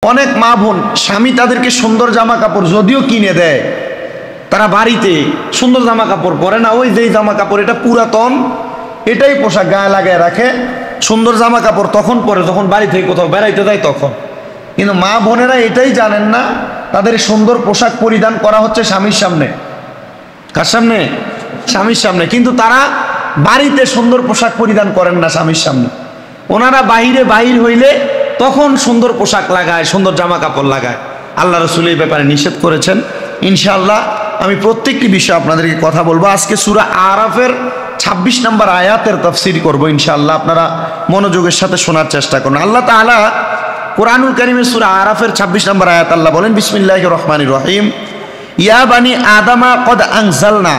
অনেক মা বোন স্বামী তাদেরকে সুন্দর জামা কাপড় যদিও কিনে দেয়, তারা বাড়িতে সুন্দর জামা কাপড় পরে না, ওই যেই জামা কাপড় এটা পুরাতন এটাই পোশাক গায়ে লাগায় রাখে। সুন্দর জামা কাপড় তখন পরে যখন বাড়ি থেকে কোথাও বেড়াইতে যায় তখন। কিন্তু মা বোনেরা এটাই জানেন না তাদের সুন্দর পোশাক পরিধান করা হচ্ছে স্বামীর সামনে। কার সামনে? স্বামীর সামনে। কিন্তু তারা বাড়িতে সুন্দর পোশাক পরিধান করেন না স্বামীর সামনে। ওনারা বাহিরে বাহির হইলে তখন সুন্দর পোশাক লাগায়, সুন্দর জামা কাপড় লাগায়। আল্লাহ রাসূল এই ব্যাপারে নিষেধ করেছেন। ইনশাআল্লাহ আমি প্রত্যেকটি বিষয় আপনাদেরকে কথা বলবো। আজকে সূরা আরাফের 26 নম্বর আয়াতের তাফসীর করব ইনশাআল্লাহ। আপনারা মনোযোগের সাথে শোনার চেষ্টা করুন। আল্লাহ তাআলা কোরআনুল কারীমের সূরা আরাফের 26 নম্বর আয়াত আল্লাহ বলেন, বিসমিল্লাহির রহমানির রহিম, ইয়া বানি আদামা কদ আনজালনা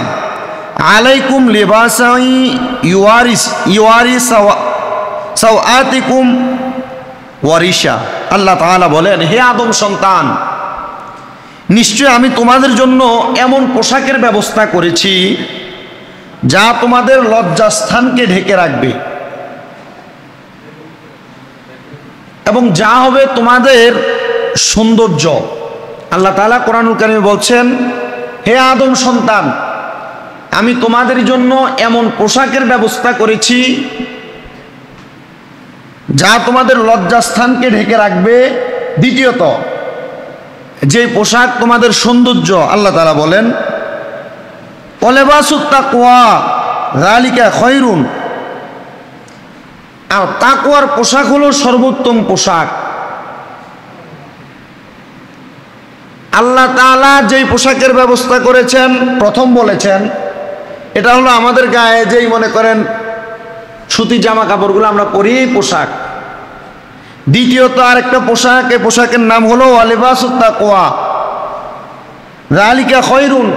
আলাইকুম লিবাসান ইউয়ারি সাওআতিকুম ওয়ারিশা। আল্লাহ তাআলা বলেন, হে আদম সন্তান, নিশ্চয় আমি তোমাদের জন্য এমন পোশাকের ব্যবস্থা করেছি যা তোমাদের লজ্জাস্থানকে ঢেকে রাখবে এবং যা হবে তোমাদের সৌন্দর্য। আল্লাহ তাআলা কোরআনুল কারীমে বলছেন, হে আদম সন্তান, আমি তোমাদের জন্য এমন পোশাকের ব্যবস্থা করেছি যা তোমাদের লজ্জাস্থানকে ঢেকে রাখবে। দ্বিতীয়ত, যে পোশাক তোমাদের সৌন্দর্য, আল্লাহ তাআলা বলেন, ওয়ালিবাসুত তাকওয়া যালিকা খায়রুন, আর তাকওয়ার পোশাক হলো সর্বোত্তম পোশাক। আল্লাহ তাআলা যেই পোশাকের ব্যবস্থা করেছেন, প্রথম বলেছেন এটা হলো আমাদের গায়ে যেই মনে করেন সুতি জামা কাপড়গুলো আমরা পরি, এই পোশাক। দ্বিতীয়ত আরেকটা পোশাক, এই পোশাকের নাম হলো ওয়ালিবাসুত তাকওয়া যালিকা খায়রুন।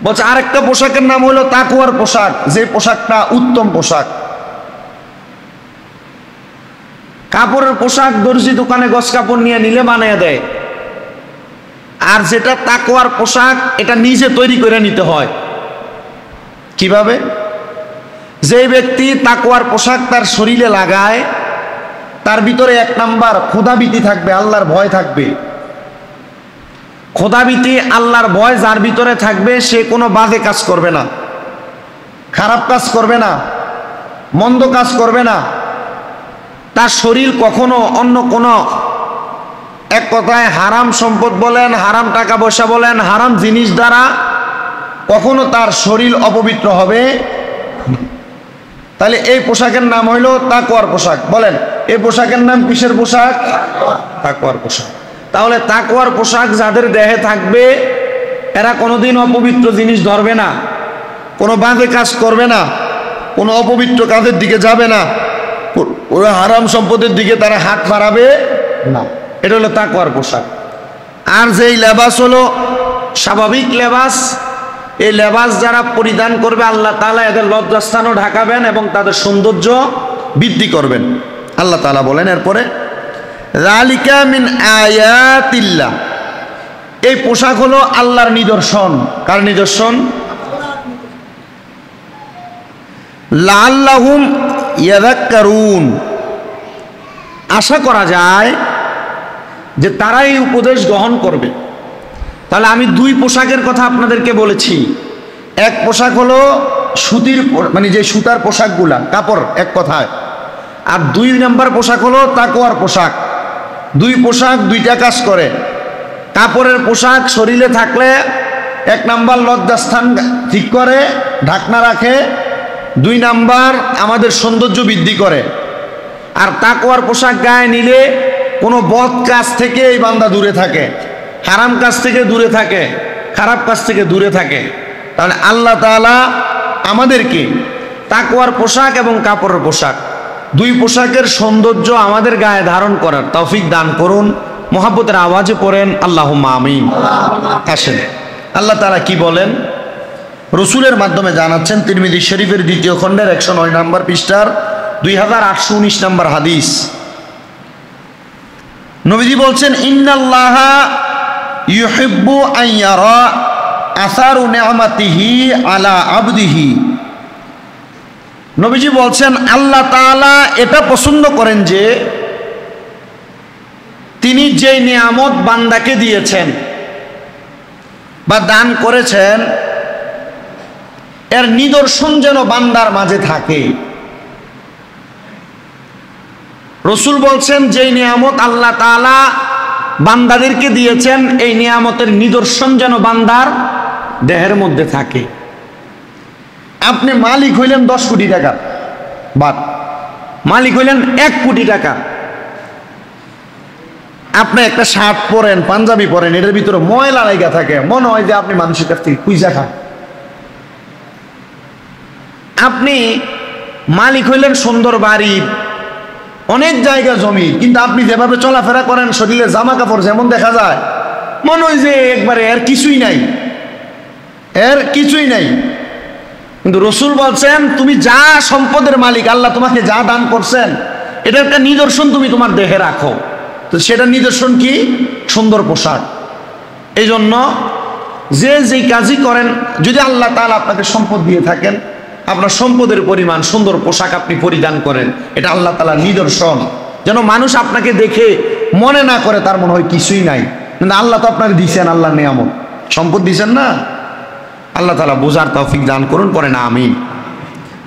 বলছে আরেকটা পোশাকের নাম হলো তাকওয়ার পোশাক, যে পোশাকটা উত্তম পোশাক। কাপড়ের পোশাক দর্জি দোকানে গস কাপড় নিয়ে নিলে বানিয়ে দেয়, আর যেটা তাকওয়ার পোশাক এটা নিজে তৈরি করে নিতে হয়। কিভাবে? যে ব্যক্তি তাকওয়ার পোশাক তার শরীরে লাগায়, তার ভিতরে এক নাম্বার খোদাভীতি থাকবে, আল্লাহর ভয় থাকবে। খোদাভীতি আল্লাহর ভয় যার ভিতরে থাকবে, সে কোনো বাজে কাজ করবে না, খারাপ কাজ করবে না, মন্দ কাজ করবে না। তার শরীর কখনো অন্য কোনো, এক কথায় হারাম সম্পদ বলেন, হারাম টাকা পয়সা বলেন, হারাম জিনিস দ্বারা কখনো তার শরীর অপবিত্র হবে। তাহলে এই পোশাকের নাম হইল তাকওয়ার পোশাক। বলেন, এই পোশাকের নাম কিসের পোশাক? তাকওয়ার পোশাক। তাহলে তাকওয়ার পোশাক যাদের দেহে থাকবে, এরা কোনোদিন অপবিত্র জিনিস ধরবে না, কোনো বাজে কাজ করবে না, কোনো অপবিত্র কাজের দিকে যাবে না, ওরা হারাম সম্পদের দিকে তারা হাত বাড়াবে না। এটা হলো তাকওয়ার পোশাক। আর যেই লেবাস হলো স্বাভাবিক লেবাস, এই লেবাস যারা পরিধান করবে, আল্লাহ তাআলা এদের লজ্জাস্থানও ঢাকাবেন এবং তাদের সৌন্দর্য বৃদ্ধি করবেন। আল্লাহ তাআলা বলেন এরপরে, যালিকা মিন আয়াতিল্লাহ, এই পোশাক হলো আল্লাহর নিদর্শন। কার নিদর্শন? লাআল্লাহুম ইয়াযাক্কারুন, আশা করা যায় যে তারা এই উপদেশ গ্রহণ করবে। তাহলে আমি দুই পোশাকের কথা আপনাদেরকে বলেছি। এক পোশাক হলো সুতির, মানে যে সুতার পোশাকগুলা, কাপড় এক কথায়। আর দুই নাম্বার পোশাক হলো তাকওয়ার পোশাক। দুই পোশাক দুইটা কাজ করে। কাপড়ের পোশাক শরীরে থাকলে এক নাম্বার লজ্জাস্থান ঠিক করে, ঢাকনা রাখে। দুই নাম্বার আমাদের সৌন্দর্য বৃদ্ধি করে। আর তাকওয়ার পোশাক গায়ে নিলে কোনো বদ কাজ থেকে এই বান্দা দূরে থাকে, হারাম কাজ থেকে দূরে থাকে, খারাপ কাজ থেকে দূরে থাকে। তাহলে আল্লাহ তাআলা আমাদেরকে তাকওয়ার পোশাক এবং কাপড়ের পোশাক, দুই পোশাকের সৌন্দর্য আমাদের গায়ে ধারণ করার তৌফিক দান করুন। মুহাব্বতের আওয়াজে পড়েন আল্লাহুম্মা আমিন। আসেন আল্লাহ তাআলা কি বলেন, রসুলের মাধ্যমে জানাচ্ছেন। তিরমিজি শরীফের 2য় খণ্ডের 109 নম্বর পৃষ্ঠার 2819 নম্বর হাদিস। নবীজি বলছেন, ইন্নাল্লাহা ইউহিব্বু আন ইয়ারা আসারু নি'মাতিহি আলা আবদিহি। নবীজি বলছেন, আল্লাহ তাআলা এটা পছন্দ করেন যে তিনি যে নিয়ামত বান্দাকে দিয়েছেন বা দান করেছেন, এর নিদর্শন যেন বান্দার মাঝে থাকে। রসুল বলছেন যে নিয়ামত আল্লাহ তাআলা বান্দাদেরকে দিয়েছেন, এই নিয়ামতের নিদর্শন যেন বান্দার দেহের মধ্যে থাকে। আপনি মালিক হইলেন 10 কোটি টাকা, বাদ মালিক হইলেন 1 কোটি টাকা, আপনি একটা শার্ট পরেন, পাঞ্জাবি পরেন, এটার ভিতরে ময়লা লাগা থাকে, মনে হয় যে আপনি মানুষের কাছ থেকে কুইজা খান। আপনি মালিক হইলেন সুন্দর বাড়ি, অনেক জায়গা জমি, কিন্তু আপনি যেভাবে চলাফেরা করেন, শরীরে জামা কাপড় যেমন দেখা যায়, মনে হয় যে একবারে এর কিছুই নাই, এর কিছুই নাই। কিন্তু রসুল বলছেন তুমি যা সম্পদের মালিক, আল্লাহ তোমাকে যা দান করছেন, এটা একটা নিদর্শন তুমি তোমার দেহে রাখো। তো সেটা নিদর্শন কি? সুন্দর পোশাক। এই জন্য যে যেই কাজই করেন, যদি আল্লাহ তাআলা আপনাকে সম্পদ দিয়ে থাকেন, আপনার সম্পদের পরিমাণ সুন্দর পোশাক আপনি পরিধান করেন, এটা আল্লাহ তাআলার নিদর্শন, যেন মানুষ আপনাকে দেখে মনে না করে তার মনে হয় কিছুই নাই। কিন্তু আল্লাহ তো আপনাকে দিয়েছেন, আল্লাহর নিয়ামত, সম্পদ দিয়েছেন না। আল্লাহ তাআলা বোঝার তৌফিক দান করুন, পরে না আমিন।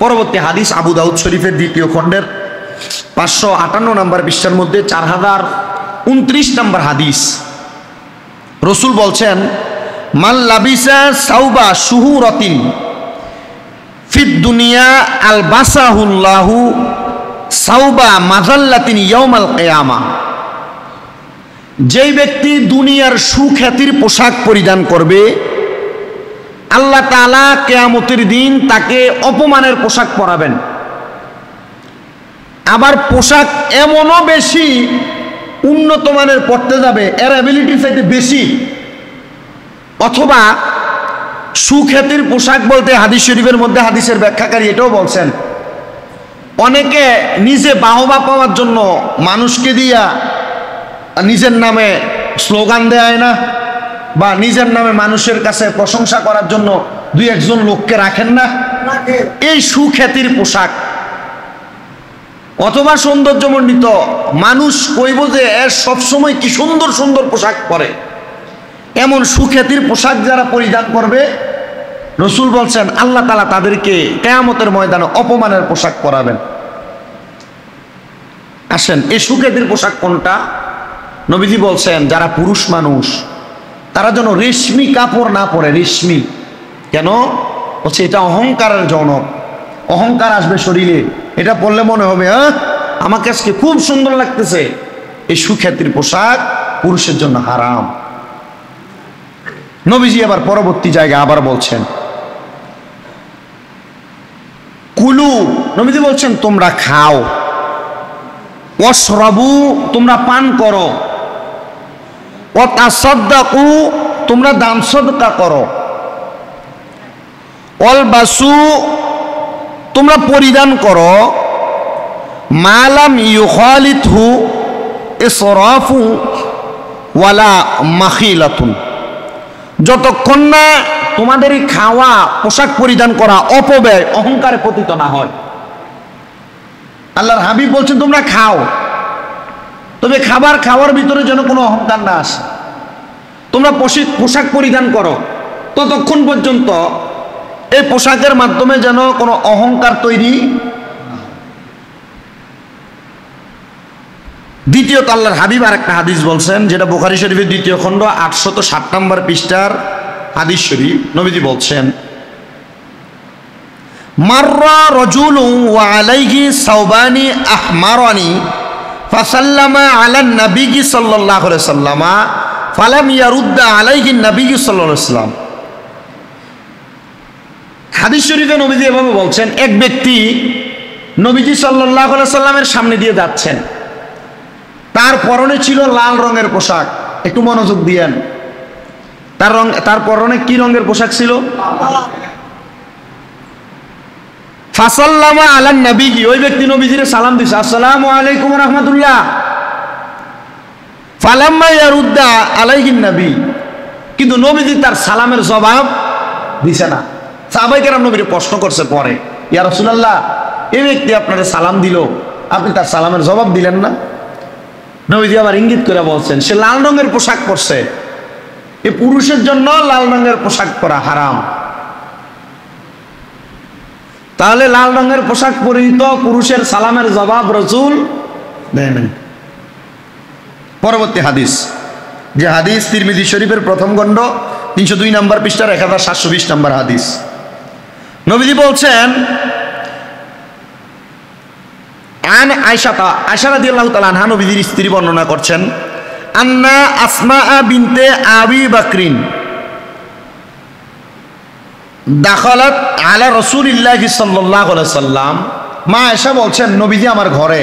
পরবর্তী হাদিস আবু দাউদ শরীফের 2য় খণ্ডের 558 নম্বর পৃষ্ঠার মধ্যে 4029 নম্বর হাদিস। রসুল বলছেন, মান লাবিসা সাউবা শুহুরাতিন ফিদ দুনিয়া আলবাসাহুল্লাহু সাউবা মাযাল্লাতিন ইয়াউমাল কিয়ামা। যেই ব্যক্তি দুনিয়ার সুখ্যাতির পোশাক পরিধান করবে, আল্লাহ তাআলা কিয়ামতের দিন তাকে অপমানের পোশাক পরাবেন। আবার পোশাক এমনও বেশি উন্নত মানের পড়তে যাবে, এর অ্যাবিলিটি চাইতে বেশি। অথবা সুখ্যাতির পোশাক বলতে হাদিস শরীফের মধ্যে হাদিসের ব্যাখ্যাকারী এটাও বলছেন, অনেকে নিজে বাহবা পাওয়ার জন্য মানুষকে দিয়া নিজের নামে স্লোগান দেয় না, বা নিজের নামে মানুষের কাছে প্রশংসা করার জন্য 2-1 লোককে রাখেন না, এই সুখ্যাতির পোশাক। অথবা সৌন্দর্যমণ্ডিত মানুষ কইব যে এর সবসময় কি সুন্দর সুন্দর পোশাক পরে, এমন সুখ্যাতির পোশাক যারা পরিধান করবে, রসুল বলছেন আল্লাহ তাআলা তাদেরকে কিয়ামতের ময়দানে অপমানের পোশাক পরাবেন। আসেন, এই সুখ্যাতির পোশাক কোনটা? নবীজি বলছেন যারা পুরুষ মানুষ তারা যেন রেশমি কাপড় না পরে। রেশমি কেন? বলছে এটা অহংকারের জনক, অহংকার আসবে শরীরে, এটা পরলে মনে হবে হ্যাঁ আমাকে আজকে খুব সুন্দর লাগতেছে। এই সুখ্যাতির পোশাক পুরুষের জন্য হারাম। নবীজি আবার পরবর্তী জায়গায় আবার বলছেন, কুলু, নবীজি বলছেন তোমরা খাও, ওয়াশরাবু, তোমরা পান করো, ওয়া তাসাদ্দাকু, তোমরা দান সদকা করো, ওয়ালবাসু, তোমরা পরিধান করো, মালাম ইউখালিতহু ইসরাফু ওয়ালা মাখিলাতুন, যতক্ষণ না তোমাদের এই খাওয়া পোশাক পরিধান করা অপব্যয় অহংকারে পতিত না হয়। আল্লাহর হাবিব বলছেন তোমরা খাও, তবে খাওয়ার ভিতরে যেন কোনো অহংকার না আসে। তোমরা পোশাক পরিধান করো, ততক্ষণ পর্যন্ত এই পোশাকের মাধ্যমে যেন কোনো অহংকার তৈরি। দ্বিতীয়ত আল্লাহর হাবিব আর একটা হাদিস বলছেন, যেটা বুখারী শরীফের 2য় খণ্ড 860 নম্বর পৃষ্ঠার হাদিস শরীফ। নবীজি বলছেন, মাররা রাজুলুন ওয়া আলাইহি সাওবানি আহমারানি ফাসাল্লামা আলা নবী সাল্লাল্লাহু আলাইহি ওয়াসাল্লাম ফালাম ইয়ারুদ্দা আলাইহি নবী সাল্লাল্লাহু আলাইহি ওয়াসাল্লাম। হাদিস শরীফে নবীজি এভাবে বলছেন, এক ব্যক্তি নবীজি সাল্লাল্লাহু আলাইহি ওয়াসাল্লামের সামনে দিয়ে যাচ্ছেন, তার পরনে ছিল লাল রঙের পোশাক। একটু মনোযোগ দিয়েন, তার পরনে কি রঙের পোশাক ছিল? ফাসাল্লামা আলা নবী, ওই ব্যক্তি নবীজির সালাম দিছে, আসসালামু আলাইকুম ওয়া রাহমাতুল্লাহ। ফালাম্মা ইয়ারুদ্দা আলাইহি নবী, কিন্তু নবীজি তার সালামের জবাব দিছে না। সাহাবায়ে কেরাম নবীকে প্রশ্ন করছে পরে, ইয়া রাসূলুল্লাহ, এই ব্যক্তি আপনাকে সালাম দিল, আপনি তার সালামের জবাব দিলেন না? নবীজি আবার ইঙ্গিত করে বলছেন সে লাল রঙের পোশাক পরছে, এই পুরুষের জন্য লাল রঙের পোশাক পরা হারাম। তাহলে লাল রঙের পোশাক পরিহিত পুরুষের সালামের জবাব রাসূল দেয় নাই। পরবর্তী হাদিস, যে হাদিস তিরমিজি শরীফের প্রথম খণ্ড 302 নম্বর পৃষ্ঠার 1720 নম্বর হাদিস। নবীজি বলছেন আন আয়েশা রাদিয়াল্লাহু তাআলা আনহা, নবীজির স্ত্রী বর্ণনা করছেন, আন্না আসমা বিনতে আবি বকরিন দাখালাত আলা রাসূলিল্লাহি সাল্লাল্লাহু আলাইহি সাল্লাম। মা আয়েশা বলছেন নবীজি আমার ঘরে,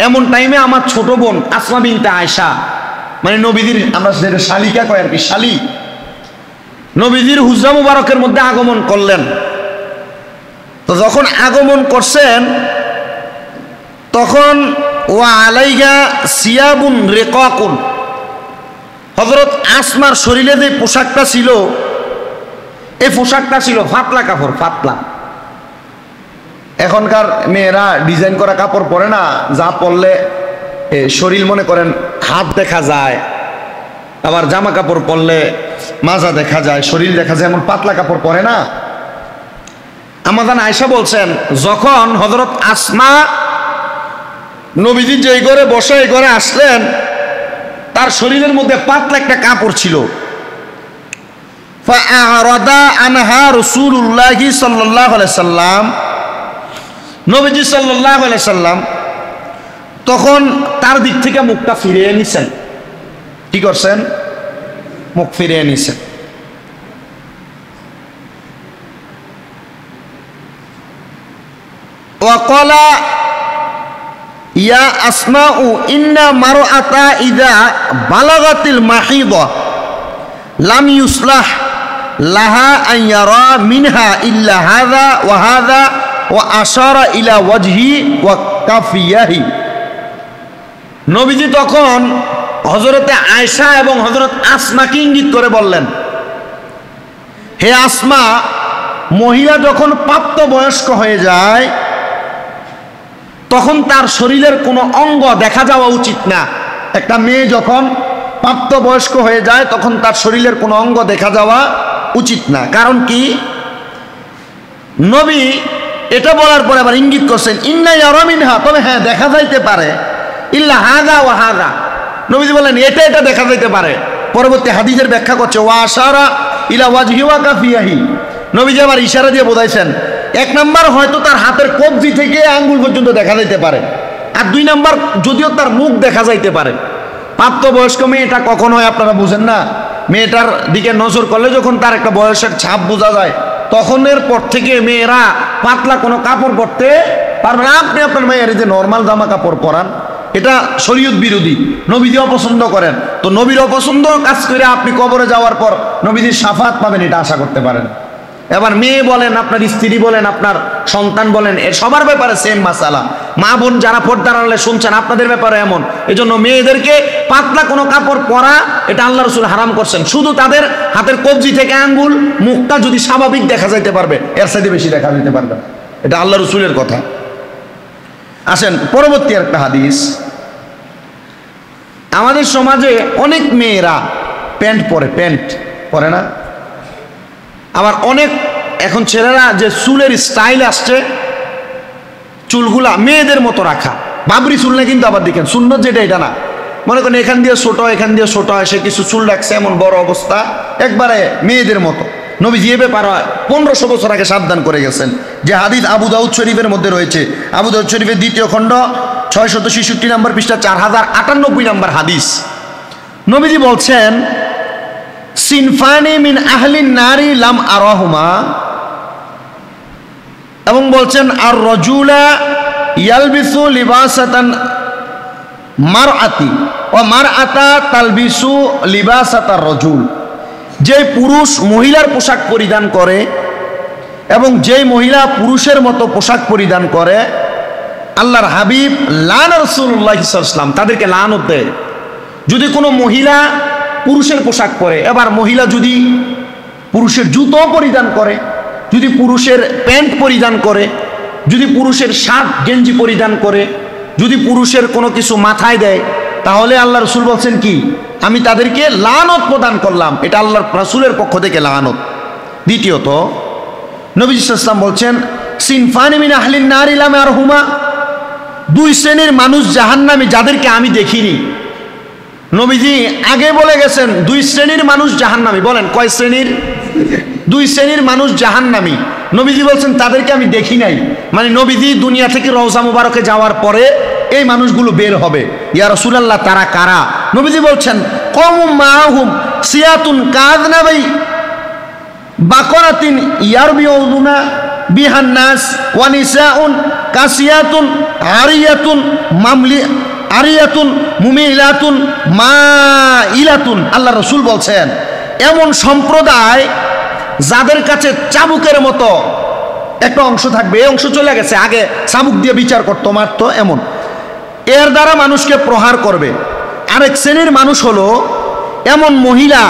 এমন টাইমে আমার ছোট বোন আসমা বিনতে আয়েশা, মানে নবীজির আমরা যেটা শালিকা কয় আর কি, শালি, নবীজির হুজরা মুবারকের মধ্যে আগমন করলেন। তো যখন আগমন করছেন তখন ওয়া আলাইহা সিয়াবুন রিকাকুন, হযরত আসমার শরীরে যে পোশাকটা ছিল এই পোশাকটা ছিল পাতলা কাপড়, পাতলা। এখনকার মেয়েরা ডিজাইন করা কাপড় পরে না, যা পরলে শরীর মনে করেন হাত দেখা যায়, আবার জামা কাপড় পরলে মাজা দেখা যায়, শরীর দেখা যায়, এমন পাতলা কাপড় পরে না। আমাদের আয়েশা বলছেন যখন হযরত আসমা নবীজি যেই ঘরে বসে এই ঘরে আসলেন, তার শরীরের মধ্যে পাতলা একটা কাপড় ছিল। ফাআরাদা আনহা রাসূলুল্লাহি সাল্লাল্লাহু আলাইহি সাল্লাম, নবীজি সাল্লাল্লাহু আলাইহি সাল্লাম তখন তার দিক থেকে মুখটা ফিরিয়ে নিছেন। কি করছেন? মুখ ফিরিয়ে নিছেন। ওয়াকালা ইয়া আসমাউ ইন্না মারআতা ইযা বালাগাতিল মাহিদা লাম ইউসলাহ লাহা আন ইয়ারা মিনহা ইল্লা হাযা ওয়া হাযা ওয়া আশারা ইলা ওয়াজহি ওয়া কাফিয়াহি। নবীজি তখন হযরতে আয়েশা এবং হযরত আসমাকে ইঙ্গিত করে বললেন, হে আসমা, মহিলা যখন প্রাপ্তবয়স্ক হয়ে যায় তখন তার শরীরের কোনো অঙ্গ দেখা যাওয়া উচিত না। একটা মেয়ে যখন প্রাপ্তবয়স্ক হয়ে যায় তখন তার শরীরের কোনো অঙ্গ দেখা যাওয়া উচিত না। কারণ কি? নবী এটা বলার পরে আবার ইঙ্গিত করছেন ইন্না ইয়ারা মিনহা, তবে হ্যাঁ দেখা যাইতে পারে, ইল্লা হাযা ওয়া হাযা, নবীজি বলেন এটা এটা দেখা যাইতে পারে। পরবর্তী হাদিসের ব্যাখ্যা করছে ওয়া আশারা ইলা ওয়াজহি ওয়া কাফিয়াহি, নবীজি আবার ইশারা দিয়ে বোঝাইছেন এক নাম্বার হয়তো তার হাতের কবজি থেকে আঙ্গুল পর্যন্ত দেখা যাইতে পারে, আর দুই নাম্বার যদিও তার মুখ দেখা যাইতে পারে। প্রাপ্তবয়স্ক মেয়েটা কখন হয় আপনারা বুঝেন না, মেয়েটার দিকে নজর করলে যখন তার একটা বয়সের ছাপ বোঝা যায় তখনের পর থেকে মেয়েরা পাতলা কোনো কাপড় পরতে পারবে না। আপনি আপনার মেয়ের যে নর্মাল জামা কাপড় পরান, এটা শরীয়ত বিরোধী, নবীজি অপছন্দ করেন। তো নবীর অপছন্দ কাজ করে আপনি কবরে যাওয়ার পর নবীজির শাফাত পাবেন এটা আশা করতে পারেন। এবার মেয়ে বলেন, আপনার স্ত্রী বলেন, আপনার সন্তান বলেন, এর সবার ব্যাপারে সেম মাসালা। মা বোন যারা পর্দার আড়ালে শুনছেন আপনাদের ব্যাপারে এমন। এজন্য মেয়েদেরকে পাতলা কোনো কাপড় পরা এটা আল্লাহ রাসূল হারাম করছেন। শুধু তাদের হাতের কবজি থেকে আঙ্গুল, মুখটা যদি স্বাভাবিক দেখা যাইতে পারবে, এর চাইতে বেশি দেখা যেতে পারবে, এটা আল্লাহ রাসূলের কথা। আসেন পরবর্তী একটা হাদিস। আমাদের সমাজে অনেক মেয়েরা প্যান্ট পরে, প্যান্ট পরে না, আবার অনেক এখন ছেলেরা যে চুলের স্টাইল আসছে, চুলগুলা মেয়েদের মতো রাখা, বাবরি চুল না কিন্তু, আবার দেখেন সুন্নত যেটা এটা না, মনে করেন এখান দিয়ে ছোট এখান দিয়ে ছোট হয়, সে কিছু চুল রাখছে এমন বড় অবস্থা, একবারে মেয়েদের মতো। নবীজি এ ব্যাপারে 1500 বছর আগে সাবধান করে গেছেন। যে হাদিস আবু দাউদ শরীফের মধ্যে রয়েছে, আবু দাউদ শরীফের 2য় খণ্ড 666 নম্বর পৃষ্ঠা 4098 নম্বর হাদিস। নবীজি বলছেন সিনফানি মিন আহলিন নারি লাম আরাহুমা, এবং বলছেন আর রাজুলা ইয়ালবিসু লিবাসাতান মারআতি ওয়া মারআতা তালবিসু লিবাসাতার রাজুল, যে পুরুষ মহিলার পোশাক পরিধান করে এবং যেই মহিলা পুরুষের মতো পোশাক পরিধান করে, আল্লাহর হাবিব লান রাসূলুল্লাহ সাল্লাল্লাহু আলাইহি ওয়াসাল্লাম তাদেরকে লানত দেয়। যদি কোনো মহিলা পুরুষের পোশাক পরে, এবার মহিলা যদি পুরুষের জুতো পরিধান করে, যদি পুরুষের প্যান্ট পরিধান করে, যদি পুরুষের শার্ট গেঞ্জি পরিধান করে, যদি পুরুষের কোনো কিছু মাথায় দেয়, তাহলে আল্লাহ রসুল বলছেন কি, আমি তাদেরকে লানত প্রদান করলাম। এটা আল্লাহর রাসূলের পক্ষ থেকে লানত। দ্বিতীয়ত নবী সাল্লাল্লাহু আলাইহি ওয়াসাল্লাম বলছেন, সিনফানি মিন আহলিন নার লা মারহুমা, দুই শ্রেণীর মানুষ জাহান্নামী যাদেরকে আমি দেখিনি। নবীজি আগে বলে গেছেন দুই শ্রেণীর মানুষ জাহান্নামী। বলেন কয় শ্রেণীর? দুই শ্রেণীর মানুষ জাহান্নামী। নবীজি বলছেন তাদেরকে আমি দেখি নাই, মানে নবীজি দুনিয়া থেকে রওজা মুবারকে যাওয়ার পরে এই মানুষগুলো বের হবে। ইয়া রাসূলুল্লাহ, তারা কারা? নবীজি বলছেন, কওমুম মাআহুম সিয়াতুন কাযনাবি বাকরাতিন ইয়ারবিউনা বিহান নাস ওয়া নিসাউন কাসিয়াতুন আরিয়াতুন আরিয়াতুন মুমিলাতুন মাইলাতুন। আল্লাহ রসুল বলছেন এমন সম্প্রদায় যাদের কাছে চাবুকের মতো একটা অংশ থাকবে, এই অংশ চলে গেছে, আগে চাবুক দিয়ে বিচার করতো, মারতো, এমন এর দ্বারা মানুষকে প্রহার করবে। আরেক শ্রেণীর মানুষ হলো এমন মহিলা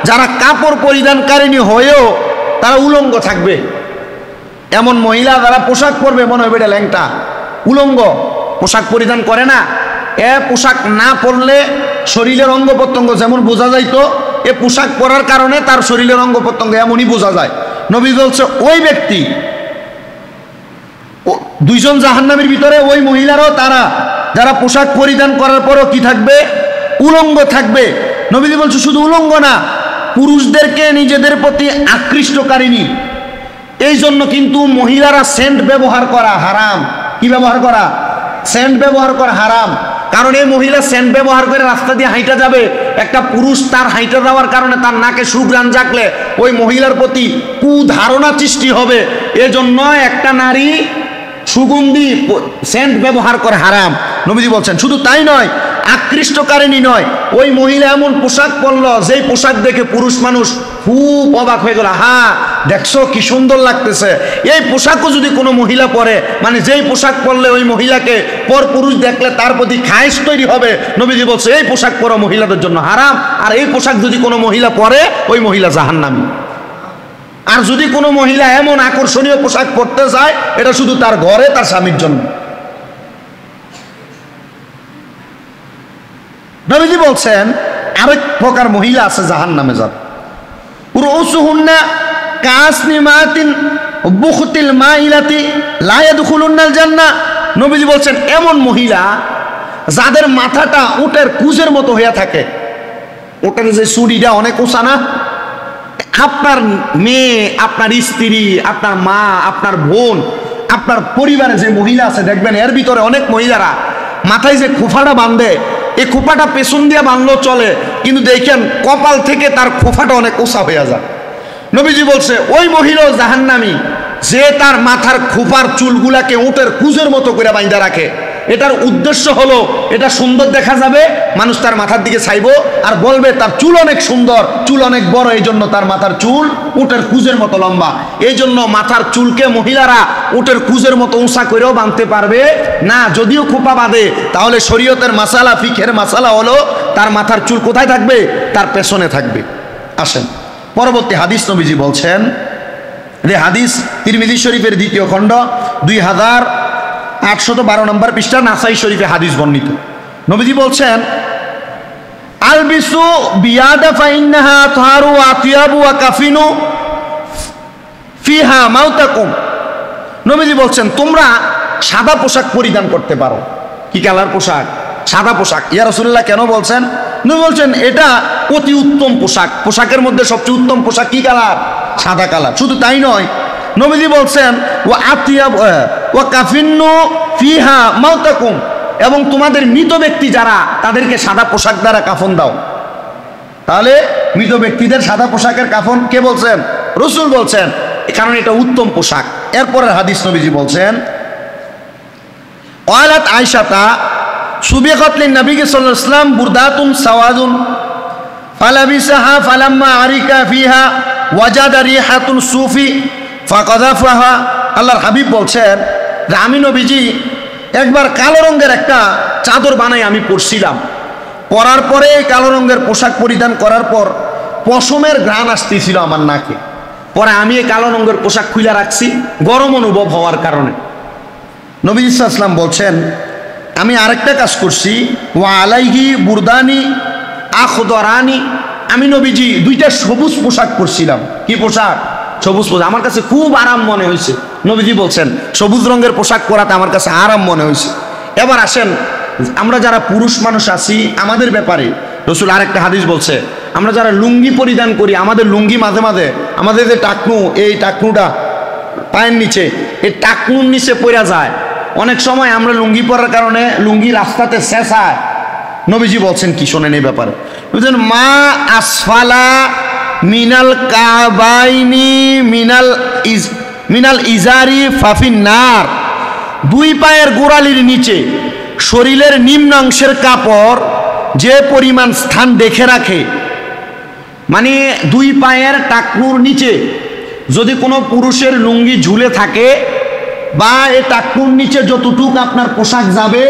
যারা কাপড় পরিধানকারিণী হয়েও তারা উলঙ্গ থাকবে। এমন মহিলা যারা পোশাক পরবে মনে হবে এটা ল্যাংটা, উলঙ্গ, পোশাক পরিধান করে না। পোশাক না পরলে শরীরের অঙ্গ প্রত্যঙ্গ যেমন বোঝা যাইতো, এ পোশাক পরার কারণে তার শরীরের অঙ্গ প্রত্যঙ্গ এমনই বোঝা যায়। নবী বলছে ওই ব্যক্তি, দুইজন জাহান্নামীর ভিতরে ওই মহিলারাও তারা যারা পোশাক পরিধান করার পরও কি থাকবে? উলঙ্গ থাকবে। নবী বলছে শুধু উলঙ্গ না, পুরুষদেরকে নিজেদের প্রতি আকৃষ্টকারিণী। এই জন্য কিন্তু মহিলারা সেন্ট ব্যবহার করা হারাম। কি ব্যবহার করা? সেন্ট ব্যবহার করা হারাম। কারণ এই মহিলা সেন্ট ব্যবহার করে রাস্তা দিয়ে হাইটা যাবে, একটা পুরুষ তার হাইটা যাওয়ার কারণে তার নাকে সুঘ্রাণ জাগলে ওই মহিলার প্রতি কুধারণা সৃষ্টি হবে। এজন্য একটা নারী সুগন্ধি সেন্ট ব্যবহার করে হারাম। নবীজি বলছেন শুধু তাই নয়, আকৃষ্টকারিণী নয়, ওই মহিলা এমন পোশাক পরলো যেই পোশাক দেখে পুরুষ মানুষ খুব অবাক হয়ে গেল, হ্যাঁ দেখছো কি সুন্দর লাগতেছে। এই পোশাকও যদি কোনো মহিলা পরে, মানে যেই পোশাক পরলে ওই মহিলাকে পর পুরুষ দেখলে তার প্রতি খায়েশ তৈরি হবে, নবীজি বলছে এই পোশাক পরা মহিলাদের জন্য হারাম। আর এই পোশাক যদি কোনো মহিলা পরে, ওই মহিলা জাহান্নামী। আর যদি কোনো মহিলা এমন আকর্ষণীয় পোশাক পরতে চায়, এটা শুধু তার ঘরে তার স্বামীর জন্য। নবীজি বলছেন আরেক প্রকার মহিলা আছে জাহান্নামে যাবে, রুউসুহুন্না কাসনিমাতিন বুখতিল মাইলাতি লা ইয়াদখুলুনাল জান্নাহ। নবীজি বলছেন এমন মহিলা যাদের মাথাটা উটের কুজের মতো হয়ে থাকে। উটের যে চুড়িটা অনেক উঁচা না? আপনার মেয়ে, আপনার স্ত্রী, আপনার মা, আপনার বোন, আপনার পরিবারে যে মহিলা আছে দেখবেন এর ভিতরে অনেক মহিলারা মাথায় যে খোফাটা বাঁধে, এই খোফাটা পেছন দিয়ে বাঁধলেও চলে, কিন্তু দেখেন কপাল থেকে তার খোফাটা অনেক উঁচা হয়ে যায়। নবীজি বলছে ওই মহিলাও জাহান্নামী যে তার মাথার খোফার চুলগুলাকে উটের কুজের মতো করে বাঁধা রাখে। এটার উদ্দেশ্য হলো এটা সুন্দর দেখা যাবে, মানুষ তার মাথার দিকে চাইবো আর বলবে তার চুল অনেক সুন্দর, চুল অনেক বড়, এই জন্য তার মাথার চুল উটের কুজের মতো লম্বা। এই জন্য মাথার চুলকে মহিলারা উটের কুজের মতো উঁচা করেও বাঁধতে পারবে না। যদিও খোপা বাঁধে, তাহলে শরীয়তের মাসালা, ফিকহের মাসালা হলো তার মাথার চুল কোথায় থাকবে? তার পেছনে থাকবে। আসেন পরবর্তী হাদিস। নবীজি বলছেন, যে হাদিস তিরমিজি শরীফের 2য় খণ্ড 2812 নম্বর পৃষ্ঠা, নাসাই শরীফে হাদিস বর্ণিত। নবীজি বলছেন আলবিসু বিয়াদা ফাইন্নাহা তাহারু আতিয়াবু ওয়া কাফিনু ফিহা মাউতাকুম। নবীজি বলছেন তোমরা সাদা পোশাক পরিধান করতে পারো। কি কালার পোশাক? সাদা পোশাক। ইয়া রাসূলুল্লাহ কেন বলছেন? নবী বলছেন এটা অতি উত্তম পোশাক। পোশাকের মধ্যে সবচেয়ে উত্তম পোশাক কি কালার? সাদা কালার। শুধু তাই নয়, নবীজি বলছেন ওয়া আতিয়াব ওয়া কাফিনু ফিহা মাউতাকুম, এবং তোমাদের মৃত ব্যক্তি যারা তাদেরকে সাদা পোশাক দ্বারা কাফন দাও। তাহলে মৃত ব্যক্তিদের সাদা পোশাকের কাফন কে বলছেন? রাসূল বলছেন, কারণ এটা উত্তম পোশাক। এরপরের হাদিস নবীজি বলছেন ওয়ালাত আয়েশাতা সুবিকাত লিন নবী সাল্লাল্লাহু আলাইহি ওয়াসাল্লাম বুরদাতুন সাওয়াদুন ফালাবিসাহা ফালাম্মা আরিকা ফিহা ওয়াজাদা রিহাতুন সুফি ফাকাযাফাহা। আল্লাহর হাবিব বলছেন যে আমি নবীজি একবার কালো রঙের একটা চাদর বানাই আমি পরছিলাম। পরার পরে কালো রঙের পোশাক পরিধান করার পর পশমের ঘ্রাণ আসতেছিল আমার নাকে। পরে আমি এই কালো রঙের পোশাক খুলে রাখছি গরম অনুভব হওয়ার কারণে। নবী সাল্লাল্লাহু আলাইহি ওয়াসাল্লাম বলছেন আমি আরেকটা কাজ করছি, ওয়া আলাইহি বুরদানি আখদরানি, আমি নবীজি দুইটা সবুজ পোশাক পরছিলাম। কি পোশাক? সবুজ পোশাক। আমার কাছে খুব আরাম মনে হয়েছে। নবীজি বলছেন সবুজ রঙের পোশাক পরাতে আমার কাছে আরাম মনে হয়েছে। এবার আসেন, আমরা যারা পুরুষ মানুষ আছি আমাদের ব্যাপারে রসুল আরেকটা হাদিস বলছে, আমরা যারা লুঙ্গি পরিধান করি, আমাদের লুঙ্গি মাঝে মাঝে আমাদের যে টাকনু, এই টাকনুটা পায়ের নিচে, এই টাকনুর নিচে পড়া যায়। অনেক সময় আমরা লুঙ্গি পরার কারণে লুঙ্গি রাস্তাতে শেষায়। নবীজি বলছেন কি শোনেন এই ব্যাপারে, মা আসফালা মিনাল কাবাইনি মিনাল ইজারি ফাফিন নার, দুই পায়ের গোড়ালির নিচে শরীরের নিম্নাংশের কাপড় যে পরিমাণ স্থান দেখে রাখে, মানে দুই পায়ের টাকনুর নিচে যদি কোনো পুরুষের লুঙ্গি ঝুলে থাকে বা এই টাকনুর নিচে যতটুক আপনার পোশাক যাবে,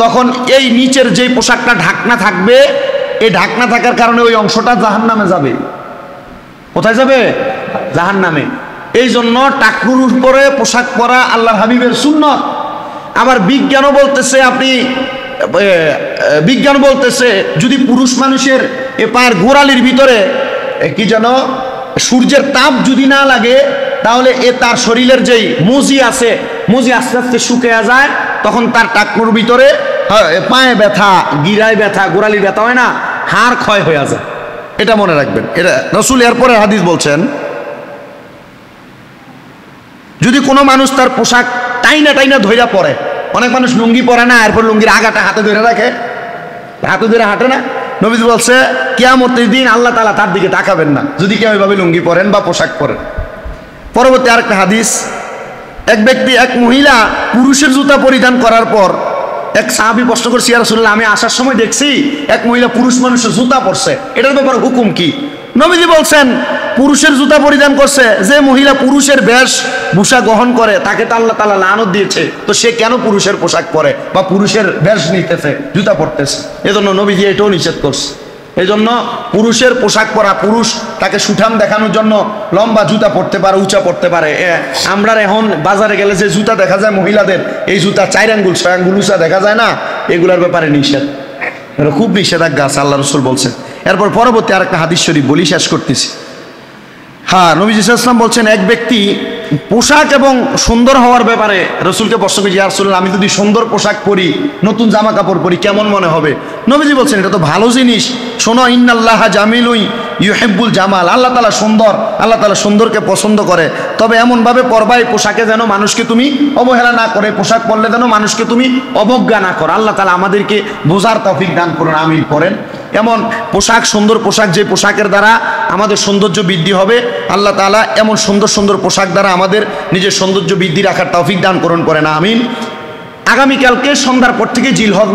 তখন এই নিচের যে পোশাকটা ঢাকনা থাকবে, এই ঢাকনা থাকার কারণে ওই অংশটা জাহান্নামে যাবে। কোথায় যাবে? জাহান্নামে। এই জন্য টাকনুর উপরে পোশাক পরা আল্লাহর হাবিবের সুন্নত। আবার বিজ্ঞানও বলতেছে, বিজ্ঞান বলতেছে যদি পুরুষ মানুষের এ পায়ের গোড়ালির ভিতরে কি যেন সূর্যের তাপ যদি না লাগে, তাহলে তার শরীরের যেই মজি আছে, মজি আস্তে আস্তে শুকিয়ে যায়, তখন তার টাকনুর ভিতরে পায়ে ব্যথা, গিরায় ব্যথা, গোড়ালির ব্যথা হয় না, হাড় ক্ষয় হয়ে যায়। এটা মনে রাখবেন। এটা রসুল এরপরে হাদিস বলছেন, যদি কোনো মানুষ তার পোশাক টাইনা টাইনা ধইরা পরে, অনেক মানুষ লুঙ্গি পরে না, এরপর লুঙ্গির আগাটা হাতে ধরে রাখে, হাতে ধরে হাঁটে না, নবী বলছে কিয়ামতের দিন আল্লাহ তাআলা তার দিকে তাকাবেন না যদি কেউ এভাবে লুঙ্গি পরেন বা পোশাক পরেন। পরবর্তী আরেকটা হাদিস, এক মহিলা পুরুষের জুতা পরিধান করার পর এক সাহাবী প্রশ্ন করছে, ইয়া রাসূলুল্লাহ, আমি আসার সময় দেখছি এক মহিলা পুরুষ মানুষের জুতা পরছে, এটার ব্যাপারে হুকুম কি? নবীজি বলছেন পুরুষের জুতা পরিধান করছে, যে মহিলা পুরুষের বেশভূষা গ্রহণ করে তাকে তো আল্লাহ তাআলা লানত দিয়েছে, তো সে কেন পুরুষের পোশাক পরে বা পুরুষের বেশ নিতেছে, জুতা পরতেছে? এজন্য নবীজি এটাও নিষেধ করছে। এই জন্য পুরুষের পোশাক পরা, পুরুষ তাকে সুঠাম দেখানোর জন্য লম্বা জুতা পরতে পারে, উঁচা পরতে পারে। আমরা এখন বাজারে গেলে যে জুতা দেখা যায় মহিলাদের, এই জুতা 4 আঙ্গুল 6 আঙ্গুল উঁচা দেখা যায় না, এগুলোর ব্যাপারে নিষেধ, খুব নিষেধাজ্ঞা আছে, আল্লাহ রসুল বলছেন। এরপর পরবর্তী আরেকটা হাদিস শরীফ বলি, শেষ করতেছি। হ্যাঁ, নবী সাল্লাল্লাহু আলাইহি ওয়াসাল্লাম বলছেন, এক ব্যক্তি পোশাক এবং সুন্দর হওয়ার ব্যাপারে রসুলকে প্রশ্ন করেছি, ইয়া রাসূলুল্লাহ, আমি যদি সুন্দর পোশাক পরি, নতুন জামা কাপড় পরি, কেমন মনে হবে? নবীজি বলছেন, এটা তো ভালো জিনিস। শোনো, ইন্নাল্লাহা জামিলুন ইউহিব্বুল জামাল, আল্লাহ তাআলা সুন্দর, আল্লাহ তাআলা সুন্দরকে পছন্দ করে। তবে এমনভাবে পরবা এই পোশাকে যেন মানুষকে তুমি অবহেলা না করে, পোশাক পরলে যেন মানুষকে তুমি অবজ্ঞা না করো। আল্লাহ তাআলা আমাদেরকে বোঝার তৌফিক দান করুন, আমিন করেন। এমন পোশাক, সুন্দর পোশাক, যে পোশাকের দ্বারা আমাদের সৌন্দর্য বৃদ্ধি হবে, আল্লাহ তাআলা এমন সুন্দর সুন্দর পোশাক দ্বারা আমাদের নিজের সৌন্দর্য বৃদ্ধি রাখার তৌফিক দান করুন, করেন আমিন। আগামীকালকে সন্ধ্যার পর থেকে জিলহজ